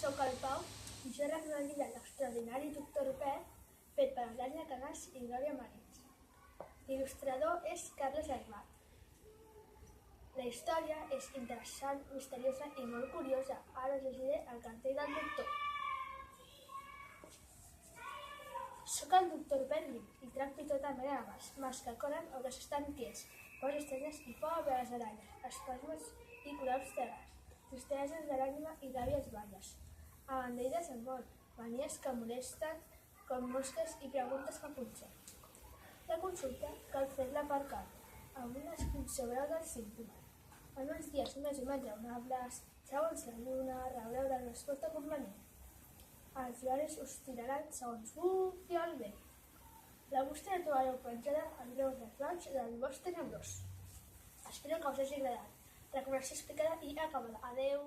Soc el Pau i jo recomanaria l'extraordinari Doctor P fet per Eulàlia Canals i Glòria Marins. L'il·lustrador és Carles Armat. La història és interessant, misteriosa i molt curiosa. Ara us llegiré el cartell del doctor. Soc el doctor Berlin i tracto tota mena de mals que corren o que s'estan quiets, pors estranyes i por a les aranyes, espasmes i colors terres, tristeses de l'ànima i gàbies banyes, abandeires al món, manies que molesten com mosques i preguntes que punxen. La consulta cal fer-la per carta, amb una descripció breu dels símptomes. En uns dies més o menys raonables, segons la lluna, rebreu la resposta convenient. Els horaris us tiraran segons bufi el vent. La bústia la trobareu penjada en breus refranys del bosc tenebrós. Espero que us hagi agradat. Recomanació explicada i acabada. Adeu!